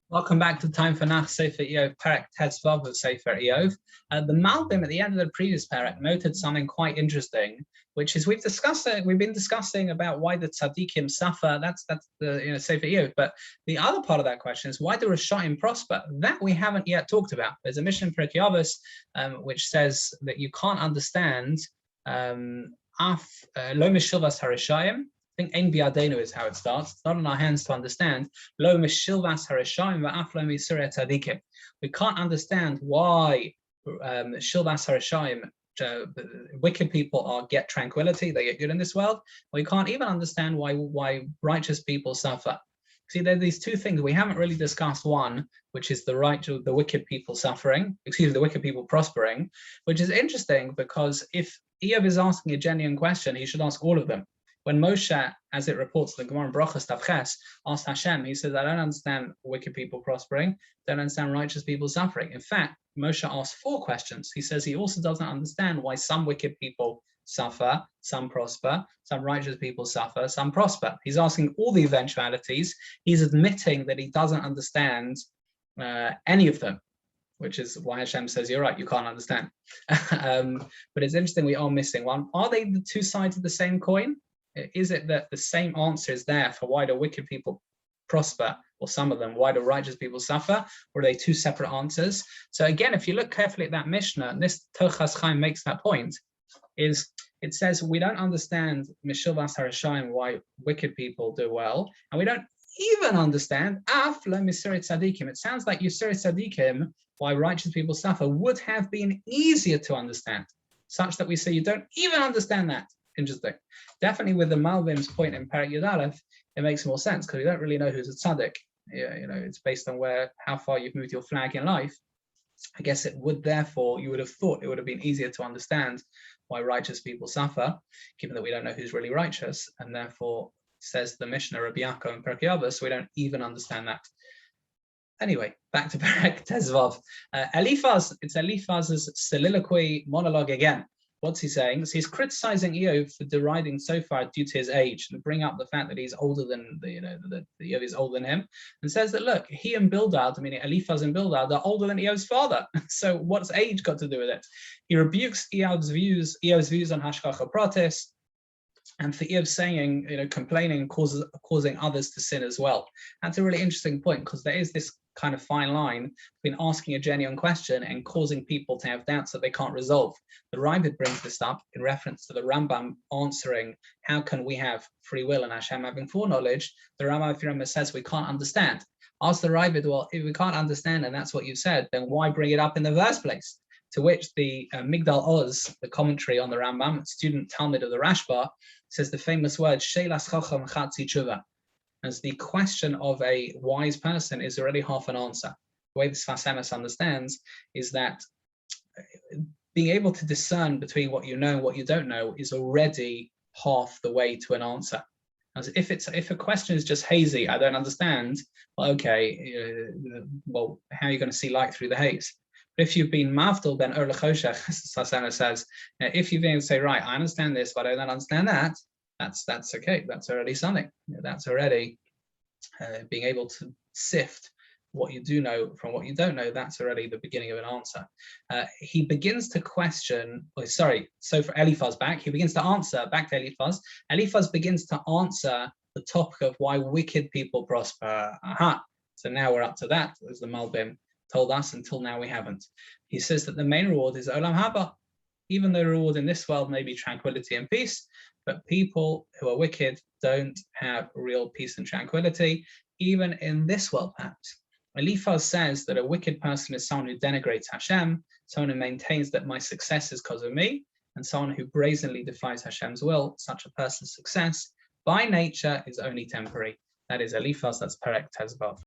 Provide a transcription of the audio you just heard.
Welcome back to Time for Nach Sefer Iyov, perek Tezvav of Sefer Iyov. The Malbim at the end of the previous perek noted something quite interesting, which is we've been discussing about why the tzaddikim suffer. That's the Sefer Iyov. But the other part of that question is why the Rishaim prosper. That we haven't yet talked about. There's a mission in perek Iyov which says that you can't understand lo mishilvas harishayim. I think Ein Biadenu is how it starts. It's not in our hands to understand. Lo mishilvas harishayim va'af lo misura tzadikim. We can't understand why shilvas harishayim, wicked people get tranquility, they get good in this world. We can't even understand why righteous people suffer. See, there are these two things we haven't really discussed. One, which is the wicked people suffering, the wicked people prospering, which is interesting because if Iyov is asking a genuine question, he should ask all of them. When Moshe, as it reports in the Gemara in Brachas Tavches, asked Hashem, he says, I don't understand wicked people prospering, don't understand righteous people suffering. In fact, Moshe asked 4 questions. He says he also doesn't understand why some wicked people suffer, some prosper, some righteous people suffer, some prosper. He's asking all the eventualities. He's admitting that he doesn't understand any of them, which is why Hashem says, you're right, you can't understand. But it's interesting, we are missing one. Are they the two sides of the same coin? Is it that the same answer is there for why the wicked people prosper, or some of them, why the righteous people suffer, or are they two separate answers? So again, if you look carefully at that Mishnah, and this Tochas Chaim makes that point, is it says we don't understand Mishilvas Harashayim, why wicked people do well, and we don't even understand Af lo Misurat Tzadikim. It sounds like Yusurat Tzadikim, why righteous people suffer, would have been easier to understand, such that we say you don't even understand that. Interesting. Definitely with the Malbim's point in Perek Yud Aleph, it makes more sense because we don't really know who's a tzaddik. It's based on how far you've moved your flag in life. I guess it would therefore, you would have thought it would have been easier to understand why righteous people suffer, given that we don't know who's really righteous, and therefore says the Mishnah Rabbi Yaakov in Perek Yavah, so we don't even understand that. Anyway, back to Perek Tezvav. It's Eliphaz's soliloquy monologue again. What's he saying? So he's criticizing Iyov for deriding so far due to his age, and bring up the fact that he's older than Iyov is older than him, and says that look, he and Bildad, meaning Eliphaz and Bildad, are older than Iyov's father. So what's age got to do with it? He rebukes Iyov's views on Hashgacha Pratis, and for Iyov saying, complaining, causing others to sin as well. That's a really interesting point because there is this kind of fine line between asking a genuine question and causing people to have doubts that they can't resolve. The Ravid brings this up in reference to the Rambam answering, how can we have free will and Hashem having foreknowledge? The Rambam says we can't understand. Ask the Ravid, well, if we can't understand and that's what you said, then why bring it up in the first place? To which the Migdal Oz, the commentary on the Rambam, student Talmud of the Rashba, says the famous word, Sheilas Chacham Chatzi Tshuva. As the question of a wise person is already half an answer. The way the Sfas Emes understands is that being able to discern between what you know and what you don't know is already half the way to an answer. As if a question is just hazy, I don't understand, well, okay, well, how are you going to see light through the haze? But if you've been mavdil ben ur lechoshech, as Sfas Emes says, if you've been able to say, right, I understand this, but I don't understand that, that's okay. That's already something. That's already being able to sift what you do know from what you don't know. That's already the beginning of an answer. He begins to question. So for Eliphaz he begins to answer back to Eliphaz. Eliphaz begins to answer the topic of why wicked people prosper. Aha! So now we're up to that, as the Malbim told us. Until now, we haven't. He says that the main reward is Olam Haba. Even though the reward in this world may be tranquility and peace, but people who are wicked don't have real peace and tranquility, even in this world, perhaps. Eliphaz says that a wicked person is someone who denigrates Hashem, someone who maintains that my success is because of me, and someone who brazenly defies Hashem's will. Such a person's success, by nature, is only temporary. That is Eliphaz, that's perek Tezvav.